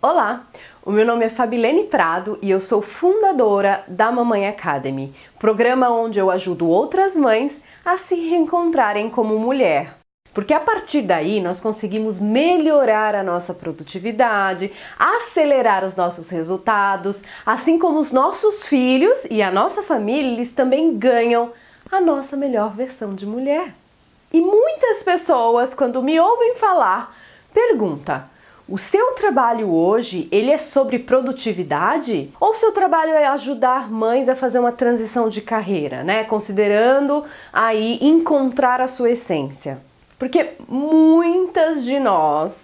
Olá, o meu nome é Fabilene Prado e eu sou fundadora da Mamãe Academy, programa onde eu ajudo outras mães a se reencontrarem como mulher. Porque a partir daí nós conseguimos melhorar a nossa produtividade, acelerar os nossos resultados, assim como os nossos filhos e a nossa família, eles também ganham a nossa melhor versão de mulher. E muitas pessoas, quando me ouvem falar, perguntam: o seu trabalho hoje, ele é sobre produtividade? Ou o seu trabalho é ajudar mães a fazer uma transição de carreira, né? Considerando aí encontrar a sua essência. Porque muitas de nós,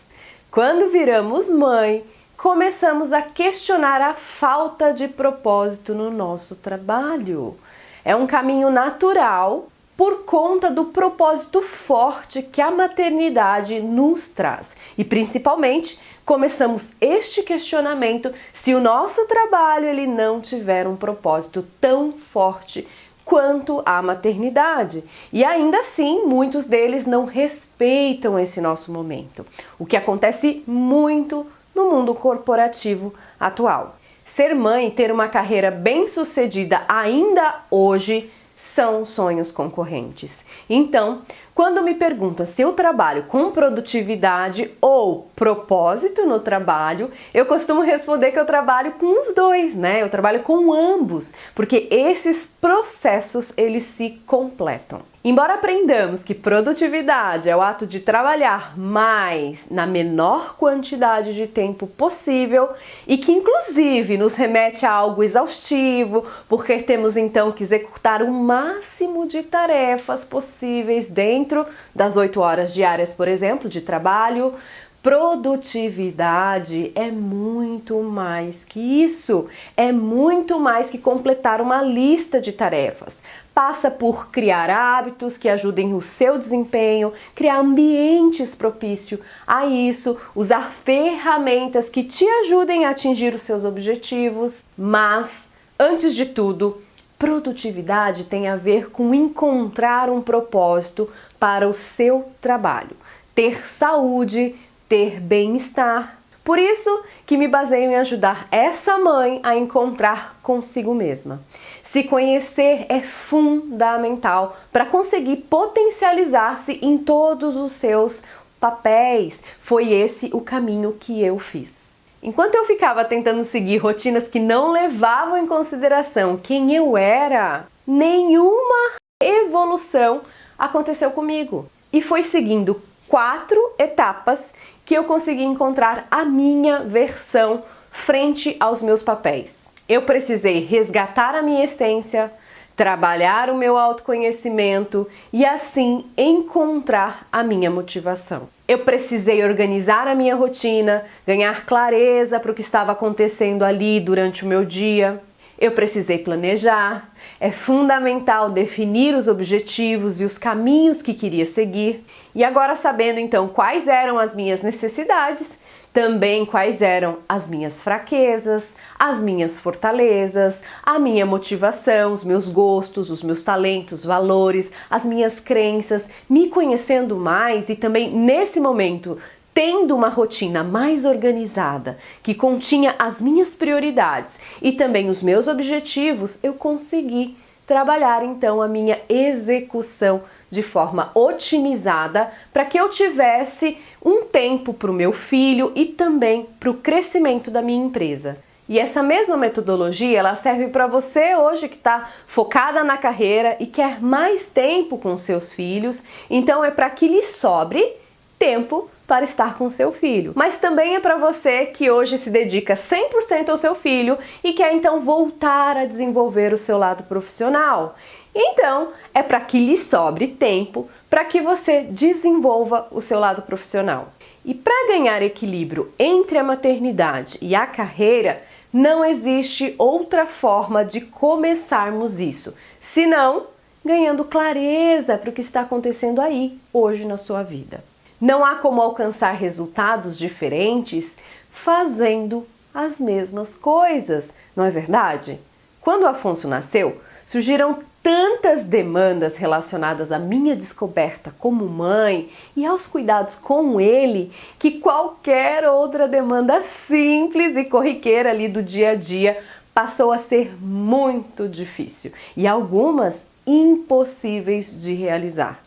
quando viramos mãe, começamos a questionar a falta de propósito no nosso trabalho. É um caminho natural por conta do propósito forte que a maternidade nos traz. E principalmente, começamos este questionamento se o nosso trabalho ele não tiver um propósito tão forte quanto a maternidade. E ainda assim, muitos deles não respeitam esse nosso momento, o que acontece muito no mundo corporativo atual. Ser mãe e ter uma carreira bem-sucedida ainda hoje são sonhos concorrentes. Então, quando me perguntam se eu trabalho com produtividade ou propósito no trabalho, eu costumo responder que eu trabalho com os dois, né? Eu trabalho com ambos, porque esses processos eles se completam. Embora aprendamos que produtividade é o ato de trabalhar mais na menor quantidade de tempo possível e que inclusive nos remete a algo exaustivo, porque temos então que executar o máximo de tarefas possíveis dentro das 8 horas diárias, por exemplo, de trabalho, produtividade é muito mais que isso, é muito mais que completar uma lista de tarefas. Passa por criar hábitos que ajudem o seu desempenho, criar ambientes propícios a isso, usar ferramentas que te ajudem a atingir os seus objetivos. Mas, antes de tudo, produtividade tem a ver com encontrar um propósito para o seu trabalho, ter saúde, ter bem-estar. Por isso que me baseio em ajudar essa mãe a encontrar consigo mesma. Se conhecer é fundamental para conseguir potencializar-se em todos os seus papéis. Foi esse o caminho que eu fiz. Enquanto eu ficava tentando seguir rotinas que não levavam em consideração quem eu era, nenhuma evolução aconteceu comigo. E foi seguindo 4 etapas que eu consegui encontrar a minha versão frente aos meus papéis. Eu precisei resgatar a minha essência, trabalhar o meu autoconhecimento e assim encontrar a minha motivação. Eu precisei organizar a minha rotina, ganhar clareza para o que estava acontecendo ali durante o meu dia. Eu precisei planejar, é fundamental definir os objetivos e os caminhos que queria seguir. E agora, sabendo então quais eram as minhas necessidades, também quais eram as minhas fraquezas, as minhas fortalezas, a minha motivação, os meus gostos, os meus talentos, valores, as minhas crenças, me conhecendo mais e também nesse momento tendo uma rotina mais organizada, que continha as minhas prioridades e também os meus objetivos, eu consegui trabalhar então a minha execução de forma otimizada para que eu tivesse um tempo para o meu filho e também para o crescimento da minha empresa. E essa mesma metodologia, ela serve para você hoje que está focada na carreira e quer mais tempo com seus filhos, então é para que lhe sobre tempo para estar com seu filho. Mas também é para você que hoje se dedica 100% ao seu filho e quer então voltar a desenvolver o seu lado profissional. Então, é para que lhe sobre tempo para que você desenvolva o seu lado profissional. E para ganhar equilíbrio entre a maternidade e a carreira, não existe outra forma de começarmos isso, senão ganhando clareza para o que está acontecendo aí, hoje na sua vida. Não há como alcançar resultados diferentes fazendo as mesmas coisas, não é verdade? Quando Afonso nasceu, surgiram tantas demandas relacionadas à minha descoberta como mãe e aos cuidados com ele, que qualquer outra demanda simples e corriqueira ali do dia a dia passou a ser muito difícil e algumas impossíveis de realizar.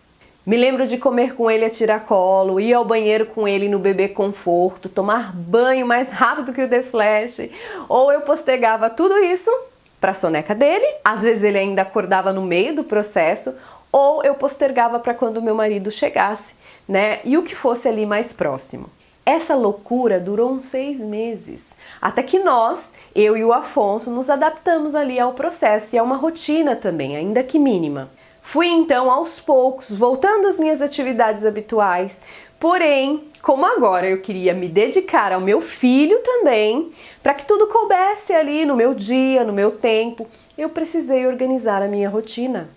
Me lembro de comer com ele a tiracolo, ir ao banheiro com ele no bebê conforto, tomar banho mais rápido que o The Flash, ou eu postergava tudo isso para a soneca dele, às vezes ele ainda acordava no meio do processo, ou eu postergava para quando meu marido chegasse, né? E o que fosse ali mais próximo. Essa loucura durou uns 6 meses, até que nós, eu e o Afonso, nos adaptamos ali ao processo e a uma rotina também, ainda que mínima. Fui então aos poucos voltando às minhas atividades habituais, porém, como agora eu queria me dedicar ao meu filho também, para que tudo coubesse ali no meu dia, no meu tempo, eu precisei organizar a minha rotina.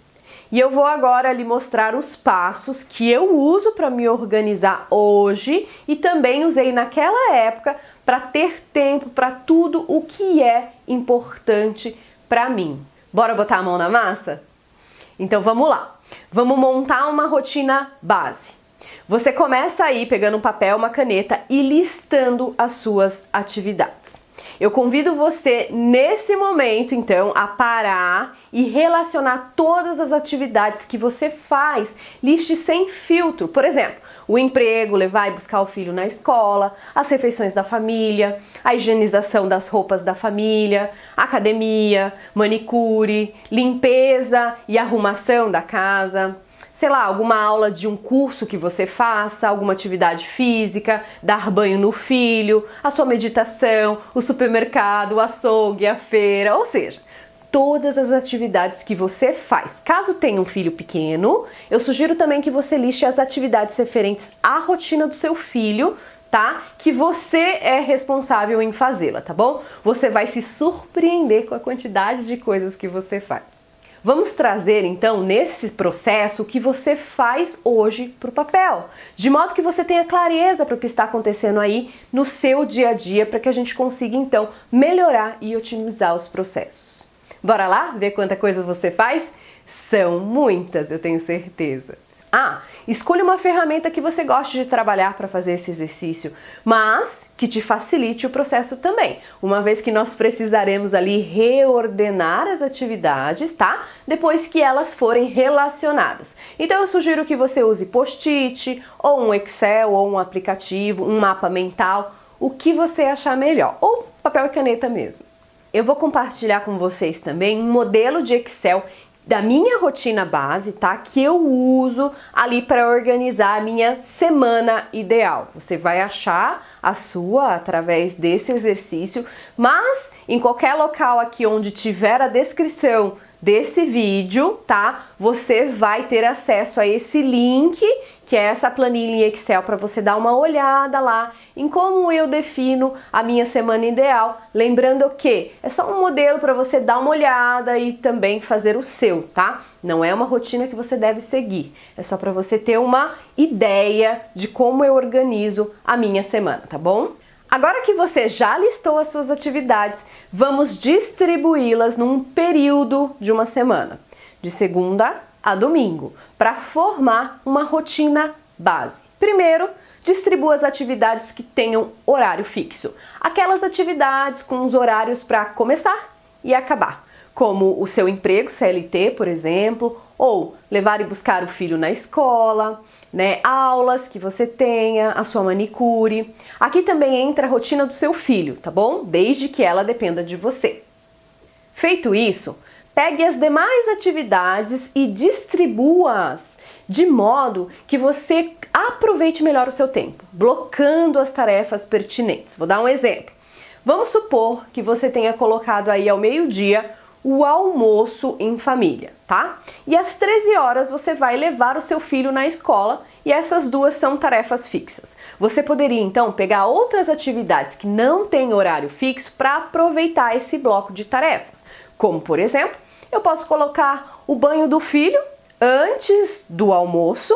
E eu vou agora lhe mostrar os passos que eu uso para me organizar hoje e também usei naquela época para ter tempo para tudo o que é importante para mim. Bora botar a mão na massa? Então vamos lá, vamos montar uma rotina base. Você começa aí pegando um papel, uma caneta e listando as suas atividades. Eu convido você nesse momento então a parar e relacionar todas as atividades que você faz, liste sem filtro. Por exemplo, o emprego, levar e buscar o filho na escola, as refeições da família, a higienização das roupas da família, academia, manicure, limpeza e arrumação da casa, sei lá, alguma aula de um curso que você faça, alguma atividade física, dar banho no filho, a sua meditação, o supermercado, o açougue, a feira, ou seja, todas as atividades que você faz. Caso tenha um filho pequeno, eu sugiro também que você liste as atividades referentes à rotina do seu filho, tá? Que você é responsável em fazê-la, tá bom? Você vai se surpreender com a quantidade de coisas que você faz. Vamos trazer então nesse processo o que você faz hoje para o papel, de modo que você tenha clareza para o que está acontecendo aí no seu dia a dia, para que a gente consiga então melhorar e otimizar os processos. Bora lá ver quanta coisa você faz? São muitas, eu tenho certeza. Escolha uma ferramenta que você goste de trabalhar para fazer esse exercício, mas que te facilite o processo também, uma vez que nós precisaremos ali reordenar as atividades, tá? Depois que elas forem relacionadas. Então eu sugiro que você use post-it, ou um Excel, ou um aplicativo, um mapa mental, o que você achar melhor, ou papel e caneta mesmo. Eu vou compartilhar com vocês também um modelo de Excel da minha rotina base, tá? Que eu uso ali para organizar a minha semana ideal. Você vai achar a sua através desse exercício, mas em qualquer local aqui onde tiver a descrição desse vídeo, tá? Você vai ter acesso a esse link, que é essa planilha em Excel, para você dar uma olhada lá em como eu defino a minha semana ideal. Lembrando que é só um modelo para você dar uma olhada e também fazer o seu, tá? Não é uma rotina que você deve seguir, é só para você ter uma ideia de como eu organizo a minha semana, tá bom? Agora que você já listou as suas atividades, vamos distribuí-las num período de uma semana, de segunda a domingo, para formar uma rotina base. Primeiro, distribua as atividades que tenham horário fixo, aquelas atividades com os horários para começar e acabar, como o seu emprego CLT, por exemplo, ou levar e buscar o filho na escola, né, aulas que você tenha, a sua manicure. Aqui também entra a rotina do seu filho, tá bom? Desde que ela dependa de você. Feito isso, pegue as demais atividades e distribua-as de modo que você aproveite melhor o seu tempo, blocando as tarefas pertinentes. Vou dar um exemplo. Vamos supor que você tenha colocado aí ao meio-dia o almoço em família, tá? E às 13 horas você vai levar o seu filho na escola e essas duas são tarefas fixas. Você poderia então pegar outras atividades que não têm horário fixo para aproveitar esse bloco de tarefas. Como, por exemplo, eu posso colocar o banho do filho antes do almoço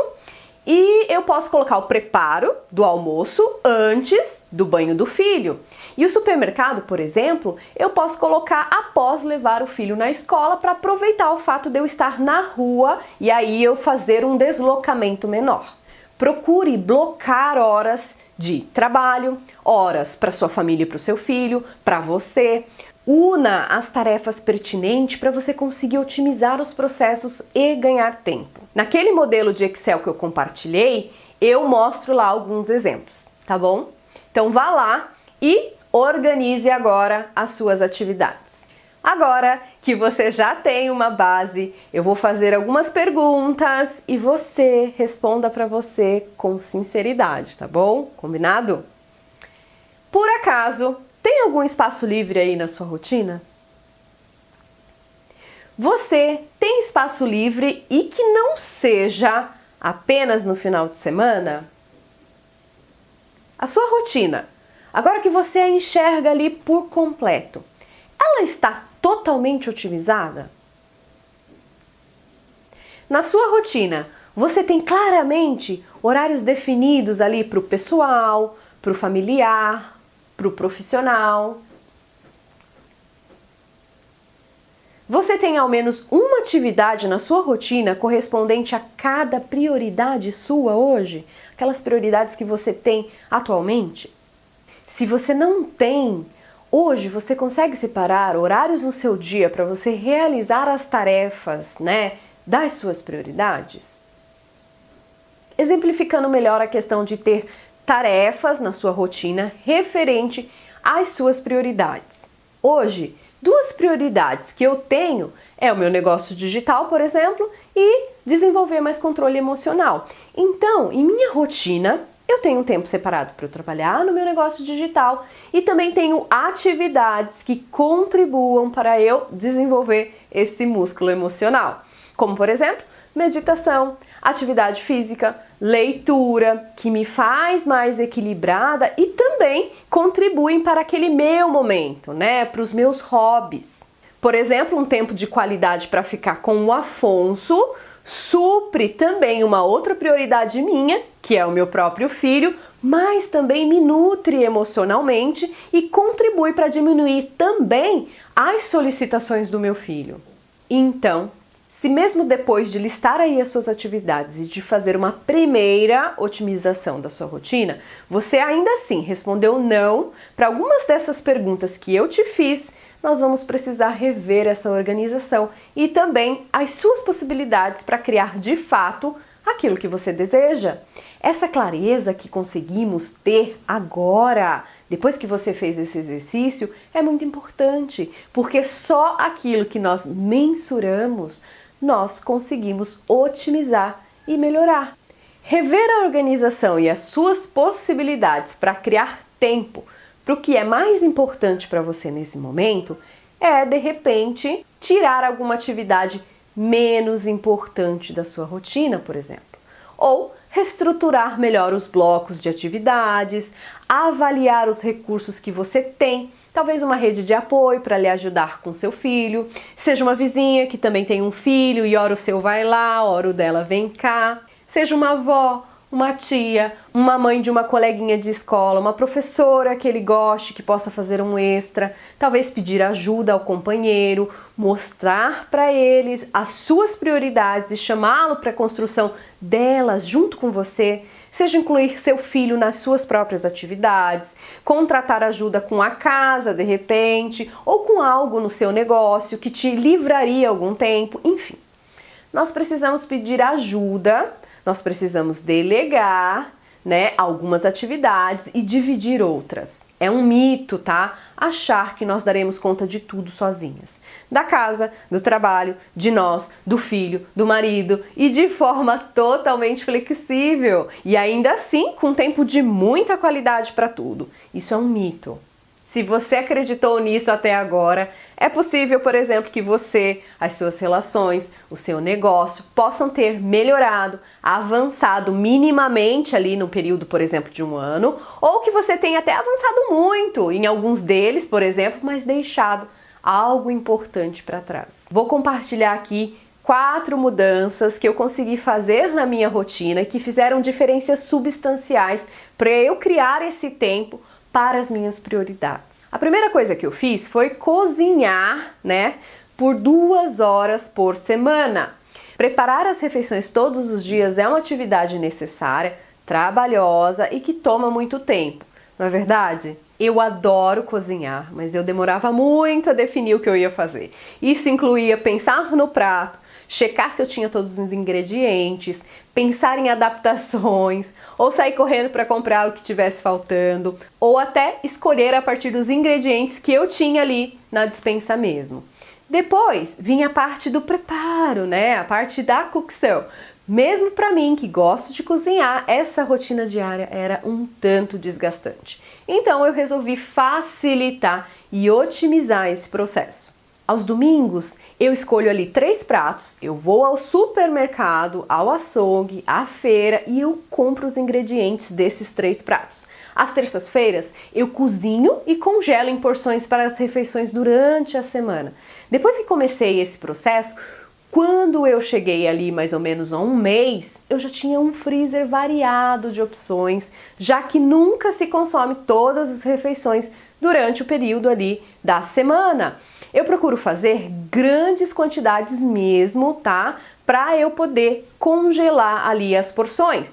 E eu posso colocar o preparo do almoço antes do banho do filho. E o supermercado, por exemplo, eu posso colocar após levar o filho na escola para aproveitar o fato de eu estar na rua e aí eu fazer um deslocamento menor. Procure blocar horas de trabalho, horas para sua família e para o seu filho, para você. Una as tarefas pertinentes para você conseguir otimizar os processos e ganhar tempo. Naquele modelo de Excel que eu compartilhei, eu mostro lá alguns exemplos, tá bom? Então vá lá e organize agora as suas atividades. Agora que você já tem uma base, eu vou fazer algumas perguntas e você responda para você com sinceridade, tá bom? Combinado? Por acaso, tem algum espaço livre aí na sua rotina? Você tem espaço livre e que não seja apenas no final de semana? A sua rotina, agora que você a enxerga ali por completo, ela está totalmente otimizada? Na sua rotina, você tem claramente horários definidos ali para o pessoal, para o familiar, para o profissional? Você tem ao menos uma atividade na sua rotina correspondente a cada prioridade sua hoje? Aquelas prioridades que você tem atualmente? Se você não tem, hoje você consegue separar horários no seu dia para você realizar as tarefas, das suas prioridades? Exemplificando melhor a questão de ter tarefas na sua rotina referente às suas prioridades. Hoje, duas prioridades que eu tenho é o meu negócio digital, por exemplo, e desenvolver mais controle emocional. Então, em minha rotina, eu tenho um tempo separado para eu trabalhar no meu negócio digital e também tenho atividades que contribuam para eu desenvolver esse músculo emocional. Como, por exemplo, meditação, atividade física, leitura, que me faz mais equilibrada e também contribuem para aquele meu momento, para os meus hobbies. Por exemplo, um tempo de qualidade para ficar com o Afonso supre também uma outra prioridade minha, que é o meu próprio filho, mas também me nutre emocionalmente e contribui para diminuir também as solicitações do meu filho. Então, se mesmo depois de listar aí as suas atividades e de fazer uma primeira otimização da sua rotina, você ainda assim respondeu não para algumas dessas perguntas que eu te fiz, nós vamos precisar rever essa organização e também as suas possibilidades para criar de fato aquilo que você deseja. Essa clareza que conseguimos ter agora, depois que você fez esse exercício, é muito importante, porque só aquilo que nós mensuramos nós conseguimos otimizar e melhorar. Rever a organização e as suas possibilidades para criar tempo para o que é mais importante para você nesse momento é, de repente, tirar alguma atividade menos importante da sua rotina, por exemplo. Ou reestruturar melhor os blocos de atividades, avaliar os recursos que você tem, talvez uma rede de apoio para lhe ajudar com seu filho, seja uma vizinha que também tem um filho e ora o seu vai lá, ora o dela vem cá, seja uma avó, uma tia, uma mãe de uma coleguinha de escola, uma professora que ele goste, que possa fazer um extra, talvez pedir ajuda ao companheiro, mostrar para eles as suas prioridades e chamá-lo para a construção delas junto com você, seja incluir seu filho nas suas próprias atividades, contratar ajuda com a casa de repente, ou com algo no seu negócio que te livraria algum tempo, enfim. Nós precisamos pedir ajuda, nós precisamos delegar, algumas atividades e dividir outras. É um mito, tá? Achar que nós daremos conta de tudo sozinhas. Da casa, do trabalho, de nós, do filho, do marido e de forma totalmente flexível. E ainda assim, com tempo de muita qualidade para tudo. Isso é um mito. Se você acreditou nisso até agora, é possível, por exemplo, que você, as suas relações, o seu negócio possam ter melhorado, avançado minimamente ali no período, por exemplo, de um ano, ou que você tenha até avançado muito em alguns deles, por exemplo, mas deixado algo importante para trás. Vou compartilhar aqui 4 mudanças que eu consegui fazer na minha rotina e que fizeram diferenças substanciais para eu criar esse tempo para as minhas prioridades. A primeira coisa que eu fiz foi cozinhar, né, por 2 horas por semana. Preparar as refeições todos os dias é uma atividade necessária, trabalhosa e que toma muito tempo, não é verdade? Eu adoro cozinhar, mas eu demorava muito a definir o que eu ia fazer. Isso incluía pensar no prato, checar se eu tinha todos os ingredientes, pensar em adaptações, ou sair correndo para comprar o que estivesse faltando, ou até escolher a partir dos ingredientes que eu tinha ali na despensa mesmo. Depois vinha a parte do preparo, né? A parte da cocção. Mesmo para mim, que gosto de cozinhar, essa rotina diária era um tanto desgastante. Então eu resolvi facilitar e otimizar esse processo. Aos domingos, eu escolho ali 3 pratos, eu vou ao supermercado, ao açougue, à feira e eu compro os ingredientes desses 3 pratos. Às terças-feiras, eu cozinho e congelo em porções para as refeições durante a semana. Depois que comecei esse processo, quando eu cheguei ali mais ou menos a 1 mês, eu já tinha um freezer variado de opções, já que nunca se consome todas as refeições durante o período ali da semana. Eu procuro fazer grandes quantidades mesmo, tá? Para eu poder congelar ali as porções.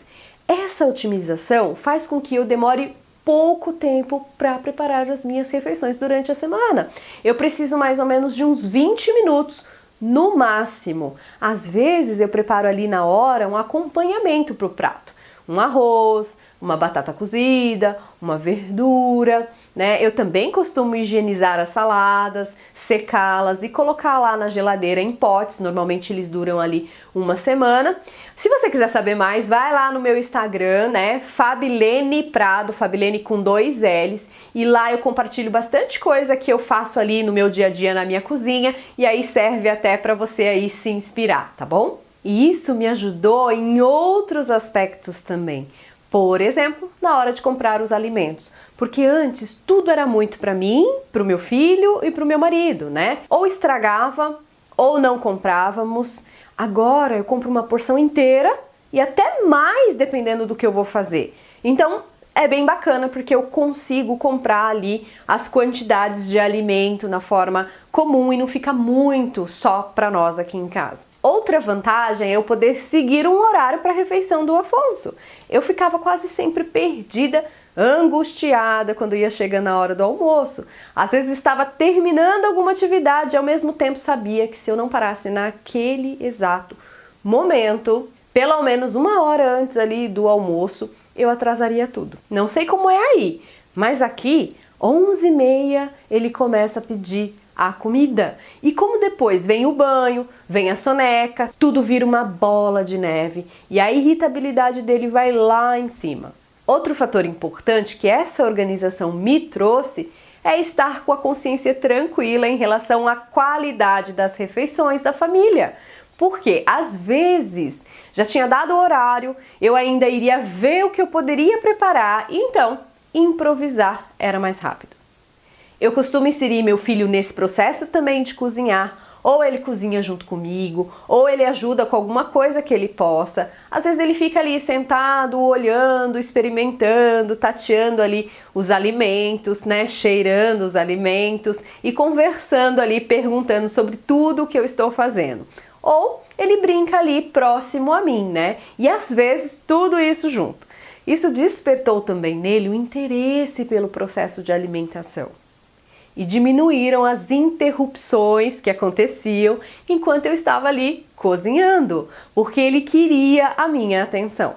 Essa otimização faz com que eu demore pouco tempo para preparar as minhas refeições durante a semana. Eu preciso mais ou menos de uns 20 minutos no máximo. Às vezes eu preparo ali na hora um acompanhamento para o prato. Um arroz, uma batata cozida, uma verdura, né? Eu também costumo higienizar as saladas, secá-las e colocar lá na geladeira em potes. Normalmente eles duram ali 1 semana. Se você quiser saber mais, vai lá no meu Instagram, né? Fabilene Prado, Fabilene com 2 L's. E lá eu compartilho bastante coisa que eu faço ali no meu dia a dia na minha cozinha. E aí serve até para você aí se inspirar, tá bom? E isso me ajudou em outros aspectos também. Por exemplo, na hora de comprar os alimentos. Porque antes tudo era muito para mim, para o meu filho e para o meu marido, né? Ou estragava, ou não comprávamos. Agora eu compro uma porção inteira e até mais dependendo do que eu vou fazer. Então é bem bacana porque eu consigo comprar ali as quantidades de alimento na forma comum e não fica muito só para nós aqui em casa. Outra vantagem é eu poder seguir um horário para a refeição do Afonso. Eu ficava quase sempre perdida, angustiada quando ia chegando a hora do almoço. Às vezes estava terminando alguma atividade e ao mesmo tempo sabia que se eu não parasse naquele exato momento, pelo menos 1 hora antes ali do almoço, eu atrasaria tudo. Não sei como é aí, mas aqui, 11h30, ele começa a pedir a comida. E como depois vem o banho, vem a soneca, tudo vira uma bola de neve e a irritabilidade dele vai lá em cima. Outro fator importante que essa organização me trouxe é estar com a consciência tranquila em relação à qualidade das refeições da família. Porque às vezes já tinha dado o horário, eu ainda iria ver o que eu poderia preparar e então improvisar era mais rápido. Eu costumo inserir meu filho nesse processo também de cozinhar, ou ele cozinha junto comigo, ou ele ajuda com alguma coisa que ele possa. Às vezes ele fica ali sentado, olhando, experimentando, tateando ali os alimentos, né, cheirando os alimentos e conversando ali, perguntando sobre tudo o que eu estou fazendo. Ou ele brinca ali próximo a mim, né? E às vezes tudo isso junto. Isso despertou também nele o interesse pelo processo de alimentação. E diminuíram as interrupções que aconteciam enquanto eu estava ali cozinhando, porque ele queria a minha atenção.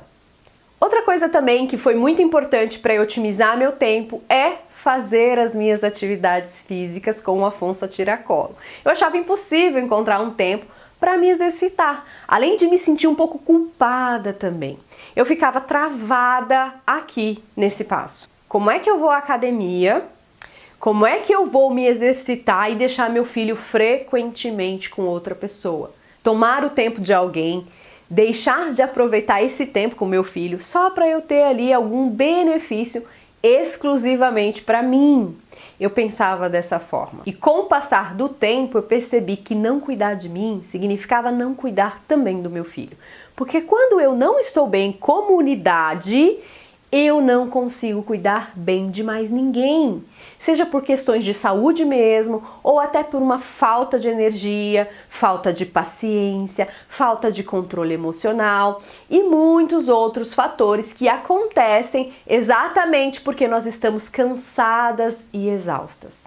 Outra coisa também que foi muito importante para eu otimizar meu tempo é fazer as minhas atividades físicas com o Afonso a tiracolo. Eu achava impossível encontrar um tempo para me exercitar, além de me sentir um pouco culpada também. Eu ficava travada aqui nesse passo. Como é que eu vou à academia? Como é que eu vou me exercitar e deixar meu filho frequentemente com outra pessoa? Tomar o tempo de alguém, deixar de aproveitar esse tempo com meu filho só para eu ter ali algum benefício exclusivamente para mim. Eu pensava dessa forma. E com o passar do tempo, eu percebi que não cuidar de mim significava não cuidar também do meu filho. Porque quando eu não estou bem como unidade, eu não consigo cuidar bem de mais ninguém. Seja por questões de saúde mesmo, ou até por uma falta de energia, falta de paciência, falta de controle emocional e muitos outros fatores que acontecem exatamente porque nós estamos cansadas e exaustas.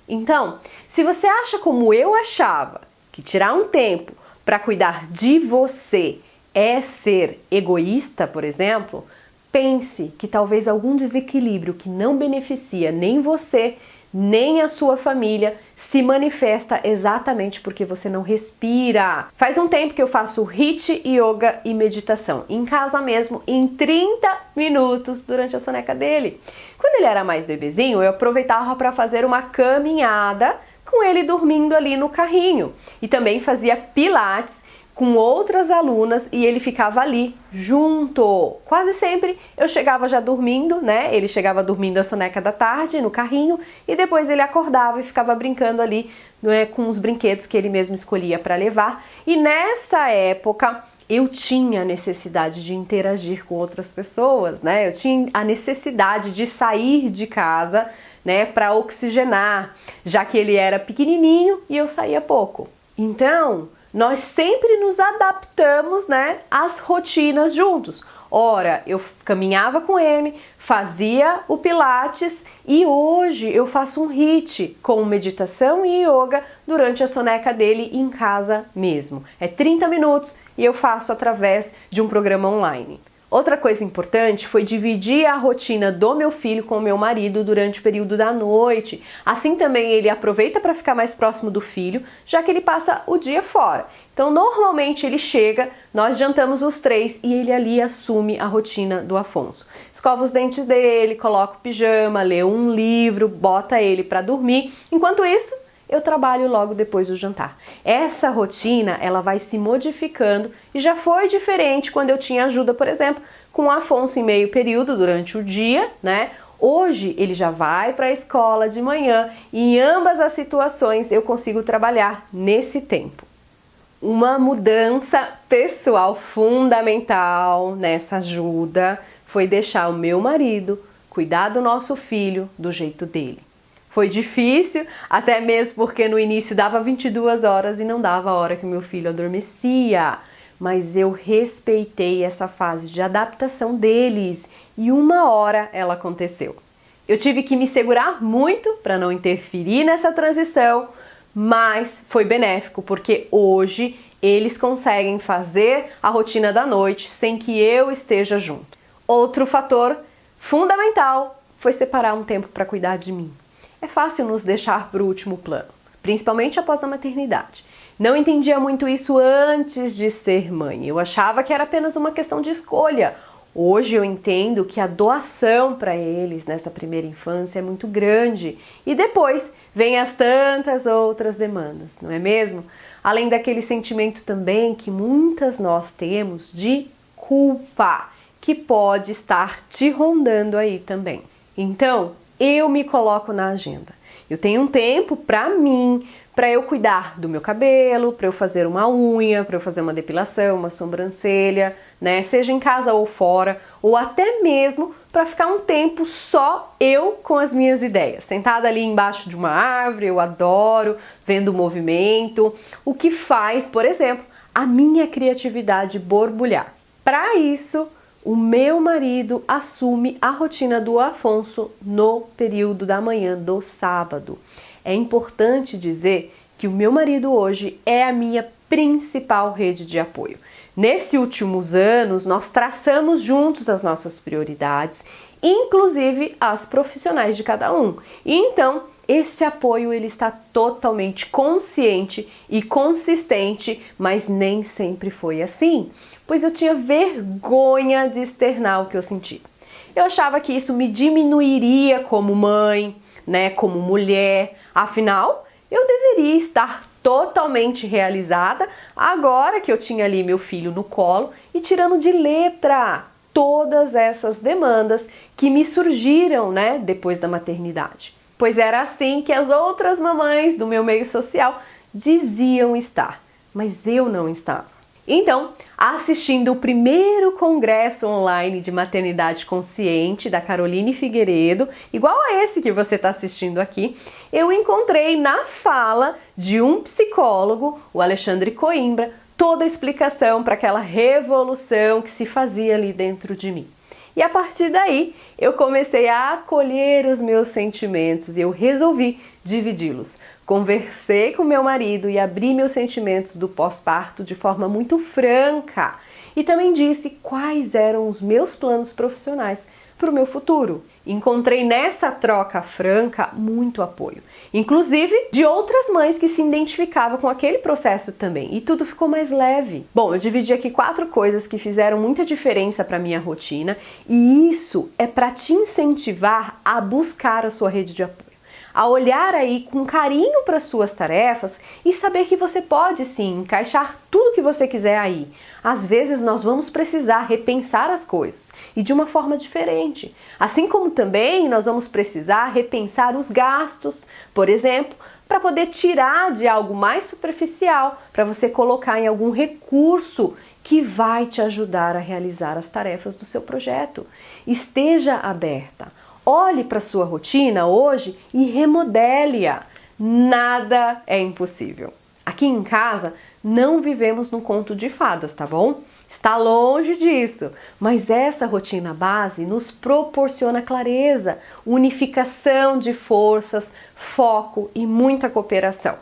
Então, se você acha como eu achava, que tirar um tempo para cuidar de você é ser egoísta, por exemplo, pense que talvez algum desequilíbrio que não beneficia nem você, nem a sua família, se manifesta exatamente porque você não respira. Faz um tempo que eu faço HIIT, yoga e meditação, em casa mesmo, em 30 minutos durante a soneca dele. Quando ele era mais bebezinho, eu aproveitava para fazer uma caminhada com ele dormindo ali no carrinho. E também fazia pilates com outras alunas e ele ficava ali junto. Quase sempre eu chegava já dormindo, né? Ele chegava dormindo a soneca da tarde no carrinho e depois ele acordava e ficava brincando ali, né, com os brinquedos que ele mesmo escolhia para levar. E nessa época eu tinha a necessidade de interagir com outras pessoas, né? Eu tinha a necessidade de sair de casa, né, para oxigenar, já que ele era pequenininho e eu saía pouco. Então, nós sempre nos adaptamos, né, às rotinas juntos. Ora, eu caminhava com ele, fazia o pilates e hoje eu faço um HIIT com meditação e yoga durante a soneca dele em casa mesmo. É 30 minutos e eu faço através de um programa online. Outra coisa importante foi dividir a rotina do meu filho com o meu marido durante o período da noite. Assim também ele aproveita para ficar mais próximo do filho, já que ele passa o dia fora. Então normalmente ele chega, nós jantamos os três e ele ali assume a rotina do Afonso. Escova os dentes dele, coloca o pijama, lê um livro, bota ele para dormir. Enquanto isso, eu trabalho logo depois do jantar. Essa rotina, ela vai se modificando e já foi diferente quando eu tinha ajuda, por exemplo, com o Afonso em meio período durante o dia, né? Hoje ele já vai para a escola de manhã e em ambas as situações eu consigo trabalhar nesse tempo. Uma mudança pessoal fundamental nessa ajuda foi deixar o meu marido cuidar do nosso filho do jeito dele. Foi difícil, até mesmo porque no início dava 22 horas e não dava a hora que meu filho adormecia. Mas eu respeitei essa fase de adaptação deles e uma hora ela aconteceu. Eu tive que me segurar muito para não interferir nessa transição, mas foi benéfico porque hoje eles conseguem fazer a rotina da noite sem que eu esteja junto. Outro fator fundamental foi separar um tempo para cuidar de mim. É fácil nos deixar para o último plano, principalmente após a maternidade. Não entendia muito isso antes de ser mãe. Eu achava que era apenas uma questão de escolha. Hoje eu entendo que a doação para eles nessa primeira infância é muito grande. E depois vem as tantas outras demandas, não é mesmo? Além daquele sentimento também que muitas nós temos de culpa, que pode estar te rondando aí também. Então, eu me coloco na agenda. Eu tenho um tempo para mim, para eu cuidar do meu cabelo, para eu fazer uma unha, para eu fazer uma depilação, uma sobrancelha, né? Seja em casa ou fora, ou até mesmo para ficar um tempo só eu com as minhas ideias. Sentada ali embaixo de uma árvore, eu adoro, vendo o movimento, o que faz, por exemplo, a minha criatividade borbulhar. Para isso, o meu marido assume a rotina do Afonso no período da manhã do sábado. É importante dizer que o meu marido hoje é a minha principal rede de apoio. Nesses últimos anos, nós traçamos juntos as nossas prioridades, inclusive as profissionais de cada um. E então, esse apoio ele está totalmente consciente e consistente, mas nem sempre foi assim, pois eu tinha vergonha de externar o que eu sentia. Eu achava que isso me diminuiria como mãe, né, como mulher. Afinal, eu deveria estar totalmente realizada agora que eu tinha ali meu filho no colo e tirando de letra todas essas demandas que me surgiram, né, depois da maternidade. Pois era assim que as outras mamães do meu meio social diziam estar, mas eu não estava. Então, assistindo o primeiro congresso online de maternidade consciente da Caroline Figueiredo, igual a esse que você está assistindo aqui, eu encontrei na fala de um psicólogo, o Alexandre Coimbra, toda a explicação para aquela revolução que se fazia ali dentro de mim. E a partir daí, eu comecei a acolher os meus sentimentos e eu resolvi dividi-los. Conversei com meu marido e abri meus sentimentos do pós-parto de forma muito franca. E também disse quais eram os meus planos profissionais para o meu futuro. Encontrei nessa troca franca muito apoio, inclusive de outras mães que se identificavam com aquele processo também, e tudo ficou mais leve. Bom, eu dividi aqui 4 coisas que fizeram muita diferença para minha rotina, e isso é para te incentivar a buscar a sua rede de apoio, a olhar aí com carinho para suas tarefas e saber que você pode sim encaixar tudo que você quiser aí. Às vezes nós vamos precisar repensar as coisas e de uma forma diferente. Assim como também nós vamos precisar repensar os gastos, por exemplo, para poder tirar de algo mais superficial, para você colocar em algum recurso que vai te ajudar a realizar as tarefas do seu projeto. Esteja aberta. Olhe para a sua rotina hoje e remodele-a. Nada é impossível. Aqui em casa não vivemos num conto de fadas, tá bom? Está longe disso, mas essa rotina base nos proporciona clareza, unificação de forças, foco e muita cooperação.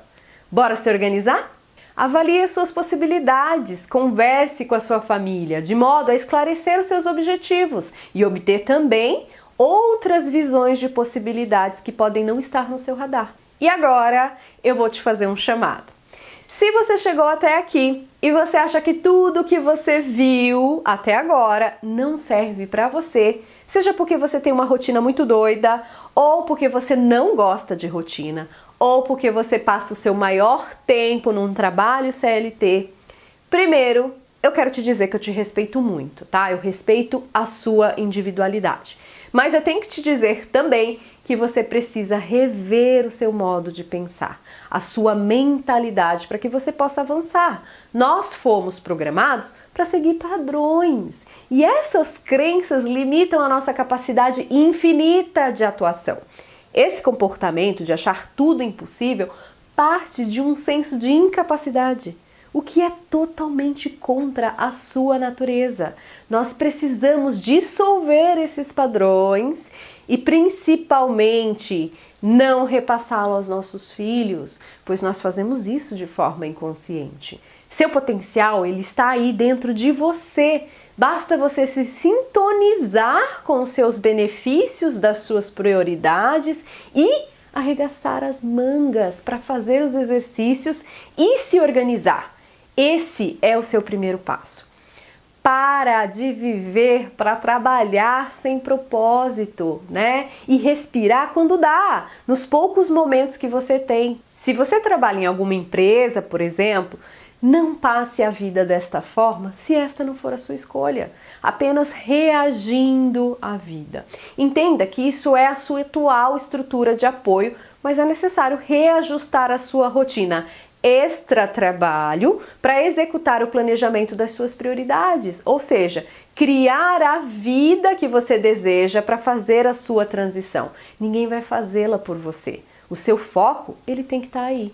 Bora se organizar? Avalie as suas possibilidades, converse com a sua família, de modo a esclarecer os seus objetivos e obter também outras visões de possibilidades que podem não estar no seu radar. E agora eu vou te fazer um chamado. Se você chegou até aqui e você acha que tudo que você viu até agora não serve para você, seja porque você tem uma rotina muito doida, ou porque você não gosta de rotina, ou porque você passa o seu maior tempo num trabalho CLT, primeiro, eu quero te dizer que eu te respeito muito, tá? Eu respeito a sua individualidade. Mas eu tenho que te dizer também que você precisa rever o seu modo de pensar, a sua mentalidade para que você possa avançar. Nós fomos programados para seguir padrões e essas crenças limitam a nossa capacidade infinita de atuação. Esse comportamento de achar tudo impossível parte de um senso de incapacidade, o que é totalmente contra a sua natureza. Nós precisamos dissolver esses padrões e principalmente não repassá-lo aos nossos filhos, pois nós fazemos isso de forma inconsciente. Seu potencial, ele está aí dentro de você. Basta você se sintonizar com os seus benefícios, das suas prioridades e arregaçar as mangas para fazer os exercícios e se organizar. Esse é o seu primeiro passo. Para de viver para trabalhar sem propósito, né? E respirar quando dá, nos poucos momentos que você tem. Se você trabalha em alguma empresa, por exemplo, não passe a vida desta forma se esta não for a sua escolha, apenas reagindo à vida. Entenda que isso é a sua atual estrutura de apoio, mas é necessário reajustar a sua rotina extra trabalho para executar o planejamento das suas prioridades, ou seja, criar a vida que você deseja para fazer a sua transição. Ninguém vai fazê-la por você. O seu foco, ele tem que estar aí.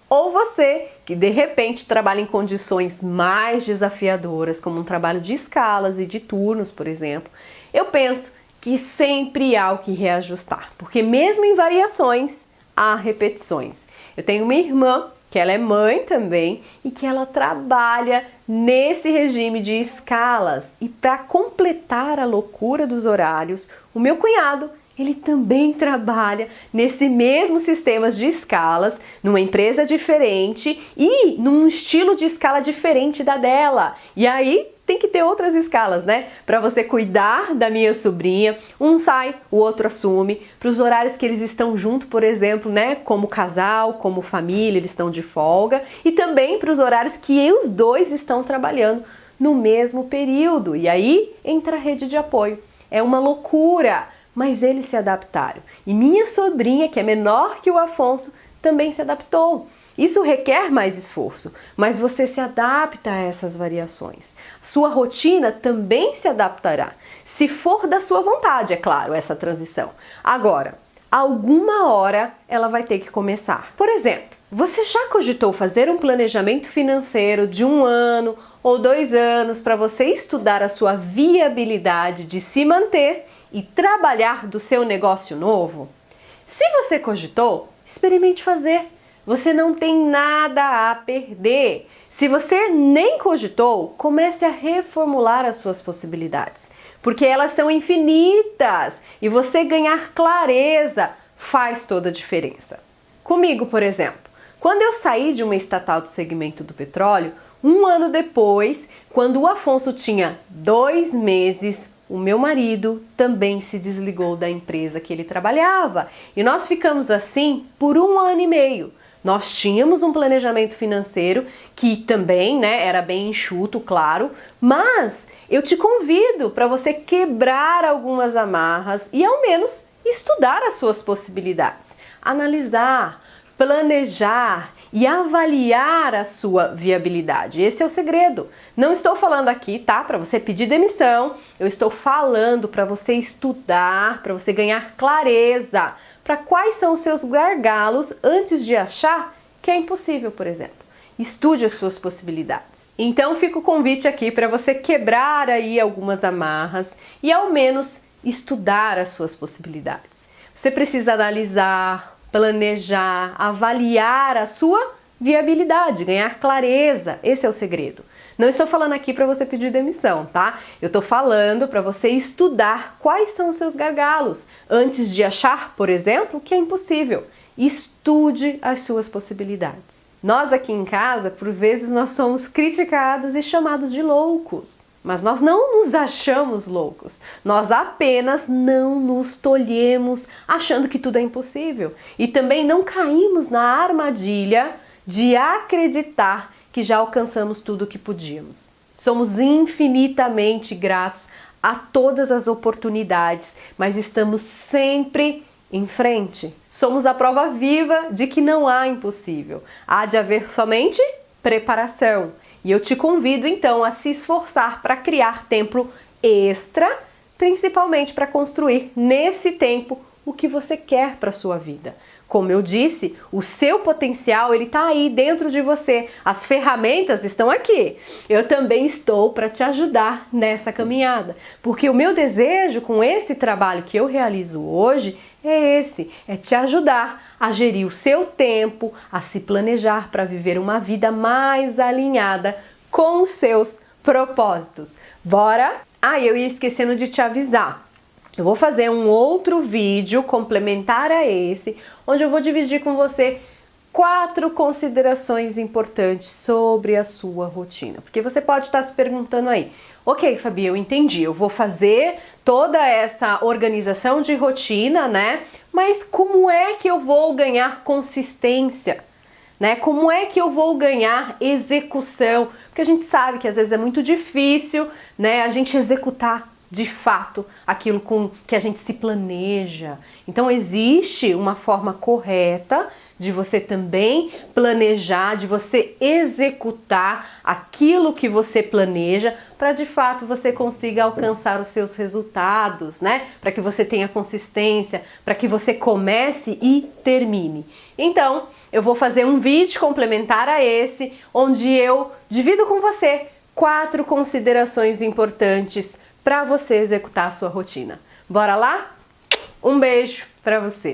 Ou você, que de repente trabalha em condições mais desafiadoras, como um trabalho de escalas e de turnos, por exemplo, eu penso que sempre há o que reajustar, porque mesmo em variações, há repetições. Eu tenho uma irmã que ela é mãe também e que ela trabalha nesse regime de escalas. E para completar a loucura dos horários, o meu cunhado, ele também trabalha nesse mesmo sistema de escalas, numa empresa diferente e num estilo de escala diferente da dela. E aí tem que ter outras escalas, né? Para você cuidar da minha sobrinha, um sai, o outro assume. Para os horários que eles estão junto, por exemplo, né? Como casal, como família, eles estão de folga. E também para os horários que os dois estão trabalhando no mesmo período. E aí entra a rede de apoio. É uma loucura, mas eles se adaptaram. E minha sobrinha, que é menor que o Afonso, também se adaptou. Isso requer mais esforço, mas você se adapta a essas variações. Sua rotina também se adaptará, se for da sua vontade, é claro, essa transição. Agora, alguma hora ela vai ter que começar. Por exemplo, você já cogitou fazer um planejamento financeiro de 1 ano ou 2 anos para você estudar a sua viabilidade de se manter e trabalhar do seu negócio novo? Se você cogitou, experimente fazer. Você não tem nada a perder. Se você nem cogitou, comece a reformular as suas possibilidades, porque elas são infinitas e você ganhar clareza faz toda a diferença. Comigo, por exemplo, quando eu saí de uma estatal do segmento do petróleo, 1 ano depois, quando o Afonso tinha 2 meses, o meu marido também se desligou da empresa que ele trabalhava e nós ficamos assim por 1 ano e meio. Nós tínhamos um planejamento financeiro que também, era bem enxuto, claro, mas eu te convido para você quebrar algumas amarras e ao menos estudar as suas possibilidades, analisar, planejar e avaliar a sua viabilidade. Esse é o segredo. Não estou falando aqui, tá, para você pedir demissão, eu estou falando para você estudar, para você ganhar clareza para quais são os seus gargalos antes de achar que é impossível, por exemplo. Estude as suas possibilidades. Então fica o convite aqui para você quebrar aí algumas amarras e ao menos estudar as suas possibilidades. Você precisa analisar, planejar, avaliar a sua viabilidade, ganhar clareza. Esse é o segredo. Não estou falando aqui para você pedir demissão, tá? Eu estou falando para você estudar quais são os seus gargalos antes de achar, por exemplo, que é impossível. Estude as suas possibilidades. Nós aqui em casa, por vezes, nós somos criticados e chamados de loucos. Mas nós não nos achamos loucos. Nós apenas não nos tolhemos achando que tudo é impossível. E também não caímos na armadilha de acreditar que já alcançamos tudo o que podíamos. Somos infinitamente gratos a todas as oportunidades, mas estamos sempre em frente. Somos a prova viva de que não há impossível. Há de haver somente preparação. E eu te convido então a se esforçar para criar tempo extra, principalmente para construir nesse tempo o que você quer para a sua vida. Como eu disse, o seu potencial ele está aí dentro de você. As ferramentas estão aqui. Eu também estou para te ajudar nessa caminhada, porque o meu desejo com esse trabalho que eu realizo hoje é te ajudar a gerir o seu tempo, a se planejar para viver uma vida mais alinhada com os seus propósitos. Bora? Eu ia esquecendo de te avisar. Eu vou fazer um outro vídeo complementar a esse, onde eu vou dividir com você 4 considerações importantes sobre a sua rotina. Porque você pode estar se perguntando aí, ok, Fabi, eu entendi, eu vou fazer toda essa organização de rotina, mas como é que eu vou ganhar consistência? Como é que eu vou ganhar execução? Porque a gente sabe que às vezes é muito difícil, a gente executar de fato aquilo com que a gente se planeja. Então existe uma forma correta de você também planejar, de você executar aquilo que você planeja para de fato você consiga alcançar os seus resultados, para que você tenha consistência, para que você comece e termine. Então, eu vou fazer um vídeo complementar a esse, onde eu divido com você 4 considerações importantes para você executar a sua rotina. Bora lá? Um beijo para você!